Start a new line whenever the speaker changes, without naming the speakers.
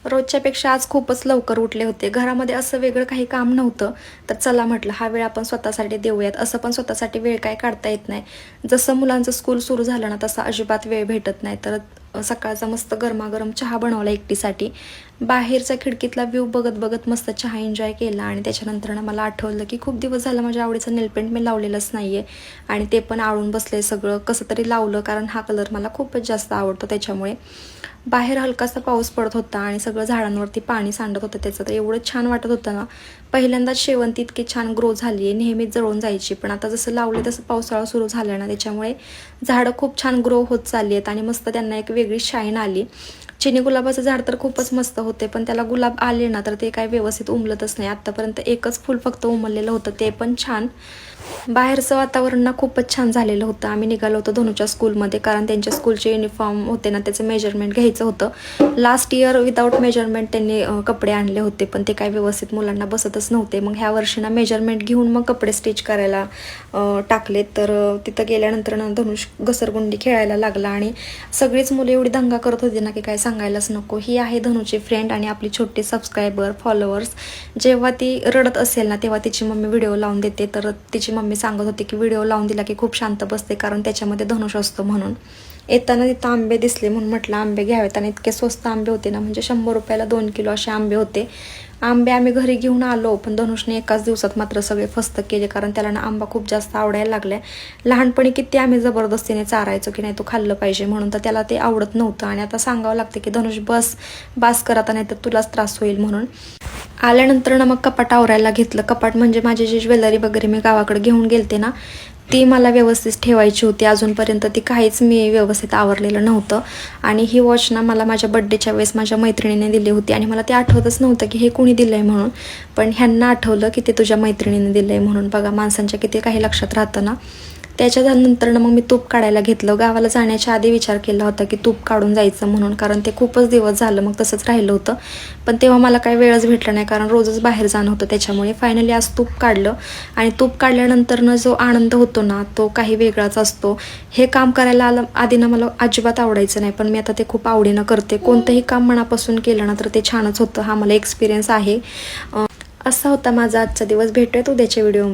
रोजच्यापेक्षा आज खूपच लवकर उठले होते. घरामध्ये असं वेगळं काही काम नव्हतं, तर चला म्हटलं हा वेळ आपण स्वतःसाठी देऊयात. असं पण स्वतःसाठी वेळ काय काढता येत नाही. जसं मुलांचं स्कूल सुरू झालं ना, तसा अजिबात वेळ भेटत नाही. तर सकाळचा मस्त गरमागरम चहा बनवला एकटीसाठी. बाहेरचा खिडकीतला व्ह्यू बघत बघत मस्त चहा एन्जॉय केला आणि त्याच्यानंतर मला आठवलं की खूप दिवस झालं माझ्या आवडीचं नेलपेंट मी लावलेलंच नाही आहे आणि ते पण आवडून बसले सगळं. कसं तरी लावलं, कारण हा कलर मला खूपच जास्त आवडतो त्याच्यामुळे. बाहेर हलकासा पाऊस पडत होता आणि सगळं झाडांवरती पाणी सांडत होतं त्याचं, तर एवढं छान वाटत होतं ना. पहिल्यांदाच शेवंती इतकी छान ग्रो झाली आहे, नेहमीच जळून जायची, पण आता जसं लावले तसं पावसाळा सुरू झाला ना, त्याच्यामुळे झाडं खूप छान ग्रो होत चालली आहेत आणि मस्त त्यांना एक वेगळी शाईन आली. चिनी गुलाबाचं झाड तर खूपच मस्त होते, पण त्याला गुलाब आले ना तर ते काय व्यवस्थित उमलतच नाही. आत्तापर्यंत एकच फूल फक्त उमललेलं होतं, ते पण छान. बाहेरचं वातावरण ना खूपच छान झालेलं होतं. आम्ही निघालो होतो धनुच्या स्कूलमध्ये, कारण त्यांच्या स्कूलचे युनिफॉर्म होते ना, त्याचं मेजरमेंट घ्यायचं होतं. लास्ट इयर विदाऊट मेजरमेंट त्यांनी कपडे आणले होते, पण ते काही व्यवस्थित मुलांना बसतच नव्हते. मग ह्या वर्षी ना मेजरमेंट घेऊन मग कपडे स्टिच करायला टाकलेत. तर तिथं गेल्यानंतर ना धनुष घसरगुंडी खेळायला लागला आणि सगळीच मुलं एवढी दंगा करत होती ना की काय सांगायलाच नको. ही आहे धनुची फ्रेंड आणि आपली छोटी सबस्क्रायबर फॉलोअर्स. जेव्हा ती रडत असेल ना, तेव्हा तिची मम्मी व्हिडिओ लावून देते. तर तिची मम्मी सांगत होती की व्हिडिओ लावून दिला की खूप शांत बसते, कारण त्याच्यामध्ये धनुष असतो म्हणून. येताना तिथं आंबे दिसले म्हणून म्हटलं आंबे घ्यावेत, आणि इतके स्वस्त आंबे होते ना, म्हणजे 100 रुपयाला 2 किलो असे आंबे होते. आंबे आम्ही घरी घेऊन आलो, पण धनुषने एकाच दिवसात मात्र सगळे फस्त केले, कारण त्याला ना आंबा खूप जास्त आवडायला लागलाय. लहानपणी किती आम्ही जबरदस्तीने चारायचो की नाही तो खाल्लं पाहिजे म्हणून, तर त्याला ते आवडत नव्हतं. आणि आता सांगावं लागतं की धनुष बास कर आता, नाही तर तुलाच त्रास होईल म्हणून. आल्यानंतर ना मग कपाट आवरायला घेतलं. कपाट म्हणजे माझी जी ज्वेलरी वगैरे मी गावाकडे घेऊन गेलते ना, ती मला व्यवस्थित ठेवायची होती. अजूनपर्यंत ती काहीच मी व्यवस्थित आवरलेलं नव्हतं. आणि ही वॉच ना मला माझ्या बड्डेच्या वेळेस माझ्या मैत्रिणीने दिली होती, आणि मला ते आठवतच नव्हतं की हे कोणी दिलं आहे म्हणून. पण ह्यांना आठवलं की ते तुझ्या मैत्रिणीने दिलं आहे म्हणून. बघा माणसांच्या किती काही लक्षात राहतं ना. त्याच्यानंतर मग मी तूप काढायला घेतलं. गावाला जाण्याच्या आधी विचार केला होता की तूप काढून जायचं म्हणून, कारण ते खूपच दिवस झालं मग तसंच राहिलं होतं. पण तेव्हा मला काही वेळच भेटला नाही, कारण रोजच बाहेर जाणं होतं त्याच्यामुळे. फायनली आज तूप काढलं, आणि तूप काढल्यानंतरनं जो आनंद होतो ना तो काही वेगळाच असतो. हे काम करायला आधी ना मला अजिबात आवडायचं नाही, पण मी आता ते खूप आवडीनं करते. कोणतंही काम मनापासून केलं ना तर ते छानच होतं. हा मला एक्सपिरियन्स आहे. असा होता माझा आजचा दिवस. भेटूयात उद्याच्या व्हिडिओ.